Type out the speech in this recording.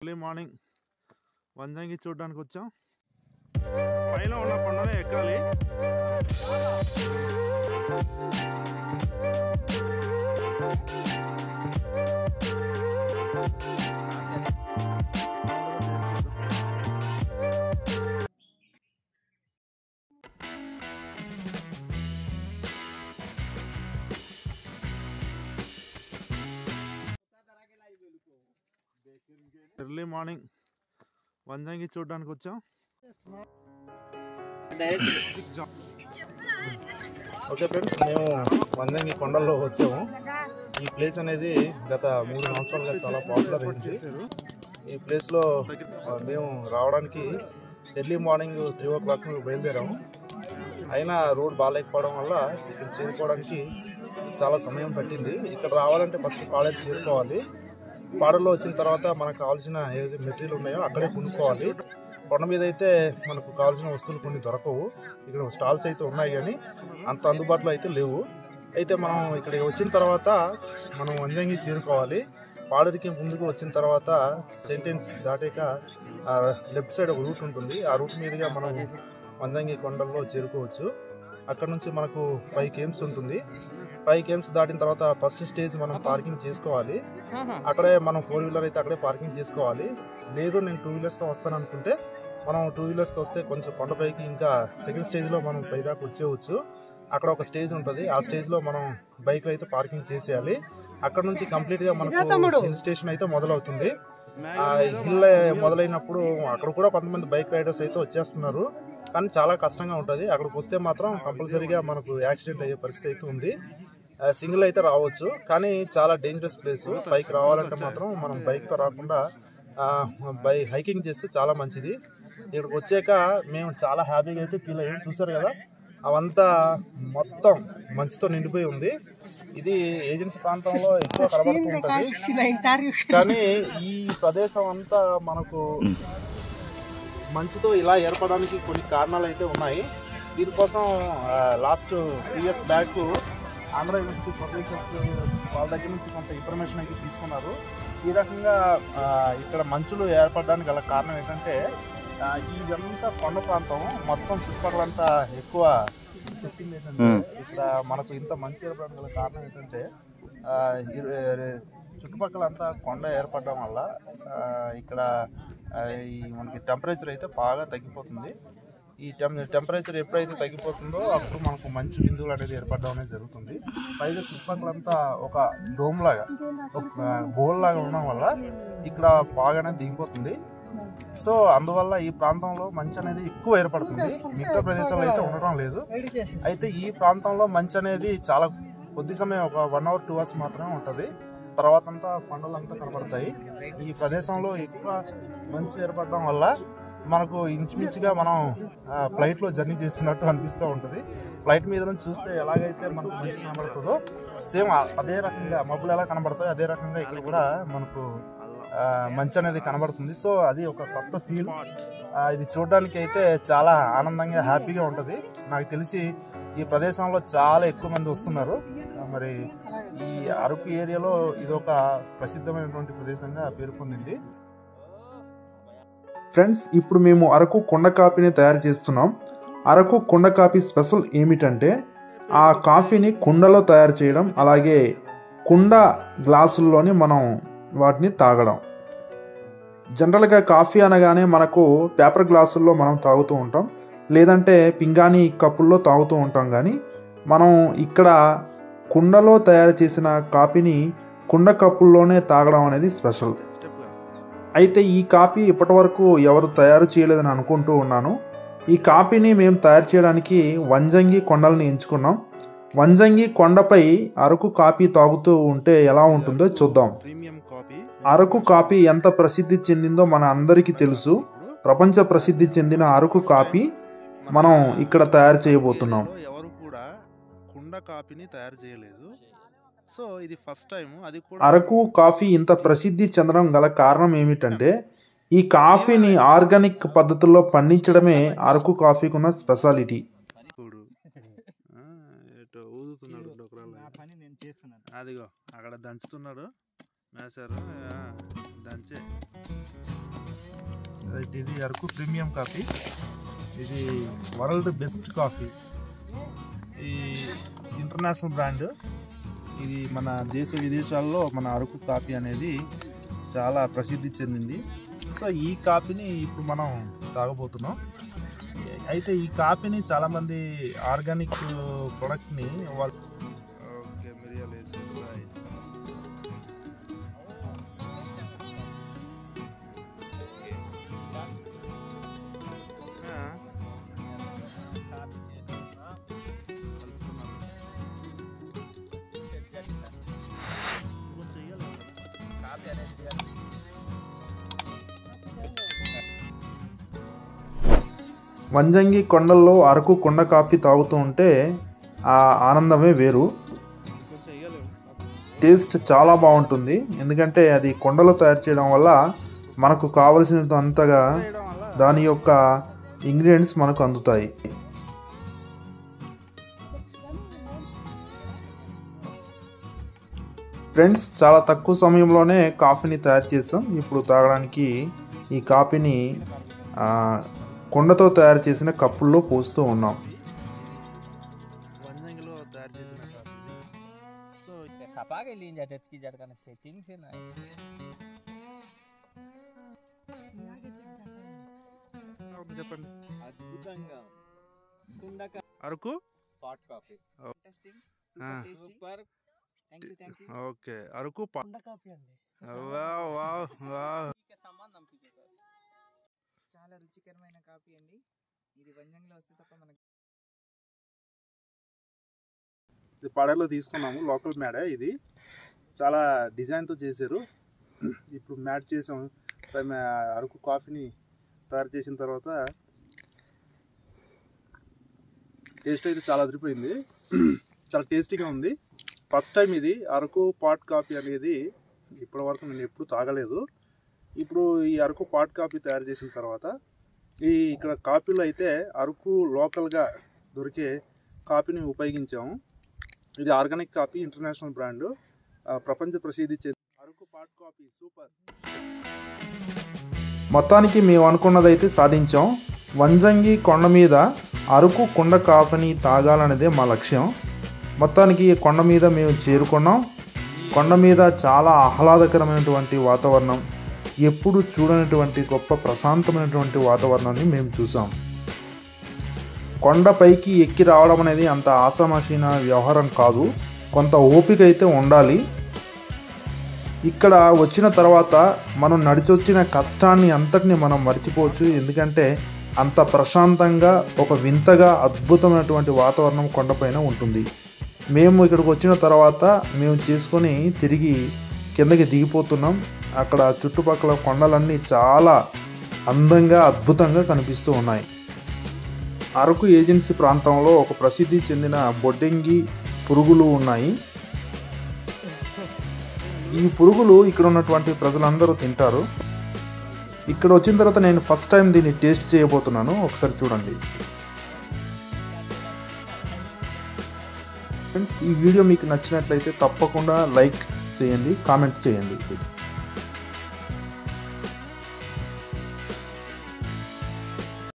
Early morning Vanjangi చూడడానికి వచ్చాం. పైన ఉన్న కొండనే ఎక్కాలి. ఎర్లీ మార్నింగ్ వంజంగి చూడడానికి వచ్చాం. ఓకే ఫ్రెండ్స్, మేము వంజంగి కొండల్లో వచ్చాము. ఈ ప్లేస్ అనేది గత 3 సంవత్సరాలుగా చాలా పాపులర్ అయింది. ఈ ప్లేస్లో మేము రావడానికి ఎర్లీ మార్నింగ్ 3 o'clock బయలుదేరాము. అయినా రోడ్ బాగాలేకపోవడం వల్ల ఇక్కడ చేరుకోవడానికి చాలా సమయం పట్టింది. ఇక్కడ రావాలంటే ఫస్ట్ పాడేరు చేరుకోవాలి. పాడేరులో వచ్చిన తర్వాత మనకు కావాల్సిన ఏదైతే మెటీరియల్ ఉన్నాయో అక్కడే కొనుక్కోవాలి. కొండ మీద అయితే మనకు కావాల్సిన వస్తువులు కొన్ని దొరకవు. ఇక్కడ స్టాల్స్ అయితే ఉన్నాయి కానీ అంత అందుబాటులో అయితే లేవు. అయితే మనం ఇక్కడికి వచ్చిన తర్వాత మనం వంజంగి చేరుకోవాలి. పాడేరుకి ముందుకు వచ్చిన తర్వాత సెంటెన్స్ దాటాక లెఫ్ట్ సైడ్ ఒక రూట్ ఉంటుంది. ఆ రూట్ మీదుగా మనం వంజంగి కొండల్లో చేరుకోవచ్చు. అక్కడ నుంచి మనకు 5 km ఉంటుంది. 5 km దాటిన తర్వాత ఫస్ట్ స్టేజ్ మనం పార్కింగ్ చేసుకోవాలి. అక్కడే మనం 4 వీలర్ అయితే అక్కడే పార్కింగ్ చేసుకోవాలి. లేదు నేను 2 వీలర్స్తో వస్తాను అనుకుంటే మనం 2 వీలర్స్తో వస్తే కొంచెం కొండపైకి ఇంకా సెకండ్ స్టేజ్లో మనం పైదాకా వచ్చేవచ్చు. అక్కడ ఒక స్టేజ్ ఉంటుంది. ఆ స్టేజ్లో మనం బైక్లో అయితే పార్కింగ్ చేసేయాలి. అక్కడ నుంచి కంప్లీట్గా మనకు హిల్ స్టేషన్ అయితే మొదలవుతుంది. హిల్ మొదలైనప్పుడు అక్కడ కూడా కొంతమంది బైక్ రైడర్స్ అయితే వచ్చేస్తున్నారు. కానీ చాలా కష్టంగా ఉంటుంది. అక్కడికి వస్తే మాత్రం కంపల్సరీగా మనకు యాక్సిడెంట్ అయ్యే పరిస్థితి అయితే ఉంది. సింగిల్ అయితే రావచ్చు, కానీ చాలా డేంజరస్ ప్లేస్. బైక్ రావాలంటే మాత్రం మనం బైక్తో రాకుండా హైకింగ్ చేస్తే చాలా మంచిది. ఇక్కడికి వచ్చాక మేము చాలా హ్యాపీగా అయితే ఫీల్ అయ్యాం. చూసారు కదా, అవంతా మొత్తం మంచుతో నిండిపోయి ఉంది. ఇది ఏజెన్సీ ప్రాంతంలో ఎక్కువ కనబడుతూ ఉంటుంది. కానీ ఈ ప్రదేశం అంతా మనకు మంచుతో ఇలా ఏర్పడడానికి కొన్ని కారణాలు అయితే ఉన్నాయి. దీనికోసం last 3 years back Andhra university professors వాళ్ళ దగ్గర నుంచి కొంత ఇన్ఫర్మేషన్ అయితే తీసుకున్నారు. ఈ రకంగా ఇక్కడ మంచులు ఏర్పడడానికి గల కారణం ఏంటంటే ఇదంతా కొండ ప్రాంతం, మొత్తం చుట్టుపక్కలంతా ఎక్కువ చెప్పింది ఏంటంటే ఇక్కడ మనకు ఇంత మంచు ఏర్పడడానికి గల కారణం ఏంటంటే చుట్టుపక్కలంతా కొండ ఏర్పడడం వల్ల ఇక్కడ మనకి టెంపరేచర్ అయితే బాగా తగ్గిపోతుంది. ఈ టెంపరేచర్ ఎప్పుడైతే తగ్గిపోతుందో అప్పుడు మనకు మంచు బిందువులు అనేది ఏర్పడడం అనేది జరుగుతుంది. పైగా చుట్టుపక్కలంతా ఒక డోమ్ లాగా, ఒక బోల్ లాగా ఉండడం వల్ల ఇక్కడ బాగానే దిగిపోతుంది. సో అందువల్ల ఈ ప్రాంతంలో మంచు అనేది ఎక్కువ ఏర్పడుతుంది. మిగతా ప్రదేశాల్లో అయితే ఉండడం లేదు. అయితే ఈ ప్రాంతంలో మంచు అనేది చాలా కొద్ది సమయం, ఒక 1 hour 2 hours మాత్రమే ఉంటుంది. తర్వాత అంతా కొండలంతా కనబడతాయి. ఈ ప్రదేశంలో ఎక్కువ మంచు ఏర్పడడం వల్ల మనకు ఇంచుమించుగా మనం ఫ్లైట్లో జర్నీ చేస్తున్నట్టు అనిపిస్తూ ఉంటుంది. ఫ్లైట్ మీద నుంచి చూస్తే ఎలాగైతే మనకు మంచు కనబడుతుందో సేమ్ అదే రకంగా మబ్బులు ఎలా కనబడతాయో అదే రకంగా ఇక్కడ కూడా మనకు మంచు అనేది కనబడుతుంది. సో అది ఒక కొత్త ఫీల్. ఇది చూడడానికి అయితే చాలా ఆనందంగా హ్యాపీగా ఉంటుంది. నాకు తెలిసి ఈ ప్రదేశంలో చాలా ఎక్కువ మంది వస్తున్నారు. మరి ఈ అరకు ఏరియాలో ఇదొక ప్రసిద్ధమైనటువంటి ప్రదేశంగా పేరు పొందింది. ఫ్రెండ్స్, ఇప్పుడు మేము అరకు కొండ కాఫీని తయారు చేస్తున్నాం. అరకు కొండ కాఫీ స్పెషల్ ఏమిటంటే ఆ కాఫీని కుండలో తయారు చేయడం, అలాగే కుండ గ్లాసుల్లోని మనం వాటిని తాగడం. జనరల్గా కాఫీ అనగానే మనకు పేపర్ గ్లాసుల్లో మనం తాగుతూ ఉంటాం, లేదంటే పింగాణి కప్పుల్లో తాగుతూ ఉంటాం. కానీ మనం ఇక్కడ కుండలో తయారు చేసిన కాఫీని కుండ కప్పుల్లోనే తాగడం అనేది స్పెషల్. అయితే ఈ కాఫీ ఇప్పటి వరకు ఎవరు తయారు చేయలేదని అనుకుంటూ ఉన్నాను. ఈ కాఫీని మేము తయారు చేయడానికి వంజంగి కొండల్ని ఎంచుకున్నాం. వంజంగి కొండపై అరకు కాఫీ తాగుతూ ఉంటే ఎలా ఉంటుందో చూద్దాం. అరకు కాఫీ ఎంత ప్రసిద్ధి చెందిందో మన అందరికీ తెలుసు. ప్రపంచ ప్రసిద్ధి చెందిన అరకు కాఫీ మనం ఇక్కడ తయారు చేయబోతున్నాం. ఎవరు కూడా కుండ కాఫీని తయారు చేయలేదు. సో ఇది ఫస్ట్ టైం. అది కూడా అరకు కాఫీ ఇంత ప్రసిద్ధి చెందడం గల కారణం ఏమిటంటే ఈ కాఫీని ఆర్గానిక్ పద్ధతుల్లో పండించడమే అరకు కాఫీకి ఉన్న స్పెషాలిటీ. అదిగో అక్కడ దంచుతున్నాడు. ఇది అరకు ప్రీమియం కాఫీ. ఇది వరల్డ్ బెస్ట్ కాఫీ. ఈ ఇంటర్నేషనల్ బ్రాండ్. ఇది మన దేశ విదేశాల్లో మన అరకు కాఫీ అనేది చాలా ప్రసిద్ధి చెందింది. సో ఈ కాఫీని ఇప్పుడు మనం తాగబోతున్నాం. అయితే ఈ కాఫీని చాలామంది ఆర్గానిక్ ప్రొడక్ట్ని వాళ్ళు వంజంగి కొండల్లో అరకు కొండ కాఫీ తాగుతూ ఉంటే ఆ ఆనందమే వేరు. టేస్ట్ చాలా బాగుంటుంది. ఎందుకంటే అది కొండలో తయారు చేయడం వల్ల మనకు కావలసినంత అంతగా దాని యొక్క ఇంగ్రీడియంట్స్ మనకు అందుతాయి. ఫ్రెండ్స్, చాలా తక్కువ సమయంలోనే కాఫీని తయారు చేసాం. ఇప్పుడు తాగడానికి ఈ కాఫీని కొండతో తయారు చేసిన కప్పుల్లో పోస్తూ ఉన్నాం. వంజంగిలో తయారు చేసిన కాఫీ. సో కపాగే లీన్ జటకి జటకన సెట్టింగ్స్ ఏనా చెప్పండి. అద్భుతంగా కుండక Araku pot coffee. Testing super. Thank you. Okay, Araku pot coffee అండి. Wow wow wow. సంబంధం చాలా రుచికరమైన కాఫీ అండి. ఇది వంజంగిలో వస్తే తప్ప మనకి. ఇది పాడేలో తీసుకున్నాము. Local made. ఇది చాలా డిజైన్తో చేశారు. ఇప్పుడు మ్యాట్ చేసాము. అరకు కాఫీని తయారు చేసిన తర్వాత టేస్ట్ అయితే చాలా అదిరిపోయింది. చాలా టేస్టీగా ఉంది. ఫస్ట్ టైం ఇది అరకు పాట్ కాఫీ అనేది ఇప్పటి వరకు నేను ఎప్పుడు తాగలేదు. ఇప్పుడు ఈ అరకు పాట్ కాఫీ తయారు చేసిన తర్వాత ఇక్కడ కాఫీలో అయితే అరకు లోకల్గా దొరికే కాఫీని ఉపయోగించాము. ఇది ఆర్గానిక్ కాఫీ, ఇంటర్నేషనల్ బ్రాండ్, ప్రపంచ ప్రసిద్ధి చెందిన అరకు పాట్ కాఫీ. సూపర్. మొత్తానికి మేము అనుకున్నదైతే సాధించాం. వంజంగి కొండ మీద అరకు కొండ కాఫీని తాగాలనేదే మా లక్ష్యం. మొత్తానికి కొండ మీద మేము చేరుకున్నాం. కొండ మీద చాలా ఆహ్లాదకరమైనటువంటి వాతావరణం, ఎప్పుడు చూడనటువంటి గొప్ప ప్రశాంతమైనటువంటి వాతావరణాన్ని మేము చూసాం. కొండపైకి ఎక్కి రావడం అనేది అంత ఆషామాషీన వ్యవహారం కాదు. కొంత ఓపిక అయితే ఉండాలి. ఇక్కడ వచ్చిన తర్వాత మనం నడిచొచ్చిన కష్టాన్ని అంతటిని మనం మర్చిపోవచ్చు. ఎందుకంటే అంత ప్రశాంతంగా ఒక వింతగా అద్భుతమైనటువంటి వాతావరణం కొండపైన ఉంటుంది. మేము ఇక్కడికి వచ్చిన తర్వాత మేము చేసుకొని తిరిగి కిందకి దిగిపోతున్నాం. అక్కడ చుట్టుపక్కల కొండలన్నీ చాలా అందంగా అద్భుతంగా కనిపిస్తూ ఉన్నాయి. అరకు ఏజెన్సీ ప్రాంతంలో ఒక ప్రసిద్ధి చెందిన బొడ్డెంగి పురుగులు ఉన్నాయి. ఈ పురుగులు ఇక్కడ ఉన్నటువంటి ప్రజలందరూ తింటారు. ఇక్కడ వచ్చిన తర్వాత నేను ఫస్ట్ టైం దీన్ని టేస్ట్ చేయబోతున్నాను. ఒకసారి చూడండి ఫ్రెండ్స్. ఈ వీడియో మీకు నచ్చినట్లయితే తప్పకుండా లైక్ చేయండి, కామెంట్ చేయండి.